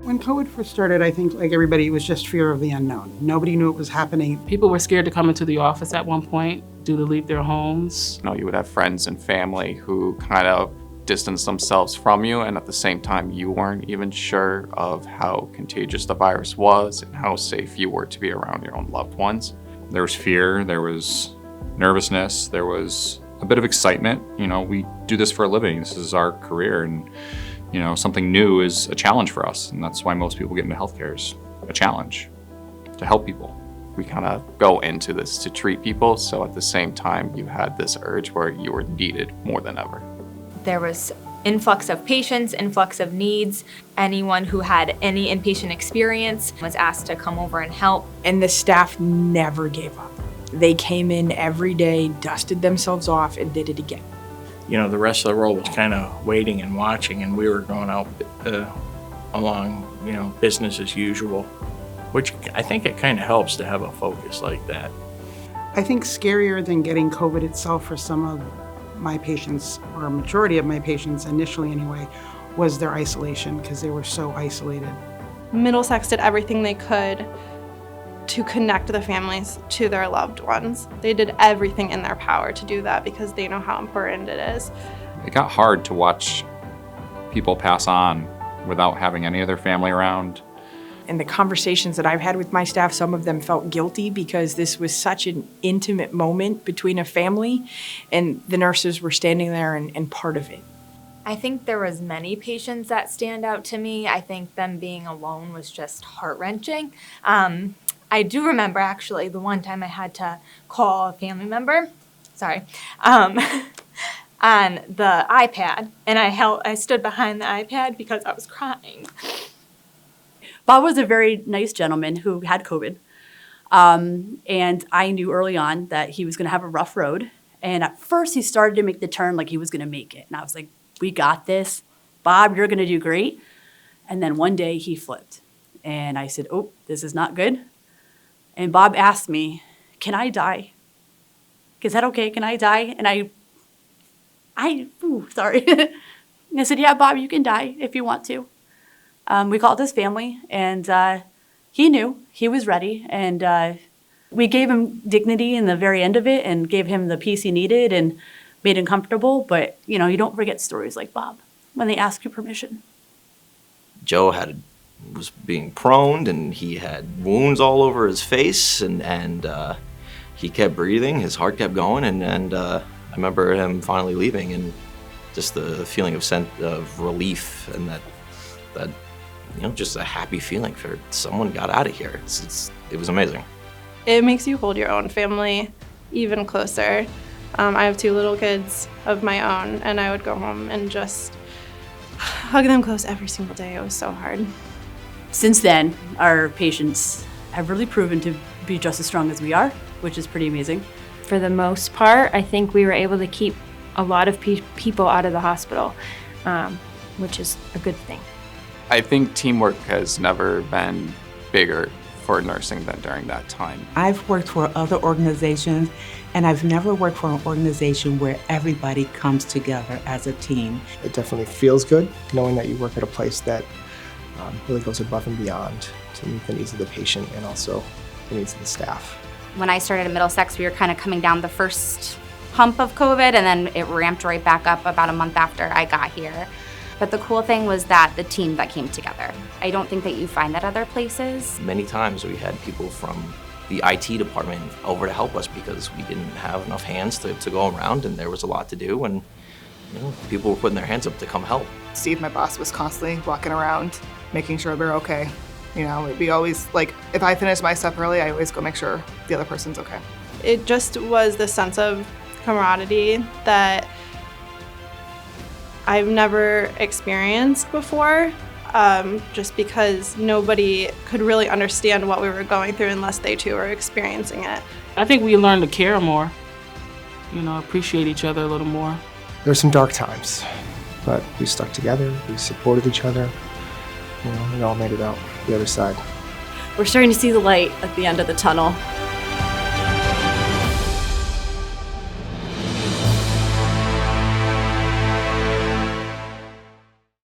When COVID first started, I think like everybody, it was just fear of the unknown. Nobody knew it was happening. People were scared to come into the office at one point, due to leave their homes. You would have friends and family who kind of distanced themselves from you, and at the same time, you weren't even sure of how contagious the virus was and how safe you were to be around your own loved ones. There was fear, there was nervousness, there was a bit of excitement. We do this for a living. This is our career, and something new is a challenge for us, and that's why most people get into healthcare, is a challenge to help people. We kind of go into this to treat people, so at the same time, you had this urge where you were needed more than ever. There was influx of patients, influx of needs. Anyone who had any inpatient experience was asked to come over and help. And the staff never gave up. They came in every day, dusted themselves off, and did it again. The rest of the world was kind of waiting and watching, and we were going out along, business as usual, which I think it kind of helps to have a focus like that. I think scarier than getting COVID itself for some of my patients, or a majority of my patients initially anyway, was their isolation, because they were so isolated. Middlesex did everything they could to connect the families to their loved ones. They did everything in their power to do that because they know how important it is. It got hard to watch people pass on without having any of their family around. In the conversations that I've had with my staff, some of them felt guilty because this was such an intimate moment between a family, and the nurses were standing there and part of it. I think there was many patients that stand out to me. I think them being alone was just heart-wrenching. I do remember, actually, the one time I had to call a family member, on the iPad, and I stood behind the iPad because I was crying. Bob was a very nice gentleman who had COVID, and I knew early on that he was going to have a rough road. And at first, he started to make the turn like he was going to make it. And I was like, we got this. Bob, you're going to do great. And then one day, he flipped. And I said, oh, this is not good. And Bob asked me, can I die? Is that okay? Can I die? And sorry. And I said, yeah, Bob, you can die if you want to. We called his family, and he knew. He was ready. And we gave him dignity in the very end of it and gave him the peace he needed and made him comfortable. But, you don't forget stories like Bob when they ask you permission. Joe was being proned, and he had wounds all over his face, and he kept breathing. His heart kept going, and I remember him finally leaving, and just the feeling of relief, and that just a happy feeling for someone got out of here. It was amazing. It makes you hold your own family even closer. I have 2 little kids of my own, and I would go home and just hug them close every single day. It was so hard. Since then, our patients have really proven to be just as strong as we are, which is pretty amazing. For the most part, I think we were able to keep a lot of people out of the hospital, which is a good thing. I think teamwork has never been bigger for nursing than during that time. I've worked for other organizations, and I've never worked for an organization where everybody comes together as a team. It definitely feels good knowing that you work at a place that really goes above and beyond to meet the needs of the patient and also the needs of the staff. When I started at Middlesex, we were kind of coming down the first hump of COVID, and then it ramped right back up about a month after I got here. But the cool thing was that the team that came together. I don't think that you find that other places. Many times we had people from the IT department over to help us because we didn't have enough hands to go around, and there was a lot to do, and people were putting their hands up to come help. Steve, my boss, was constantly walking around, making sure we're okay. We always, if I finish my stuff early, I always go make sure the other person's okay. It just was the sense of camaraderie that I've never experienced before, just because nobody could really understand what we were going through unless they too were experiencing it. I think we learned to care more, appreciate each other a little more. There were some dark times, but we stuck together, we supported each other, we all made it out the other side. We're starting to see the light at the end of the tunnel.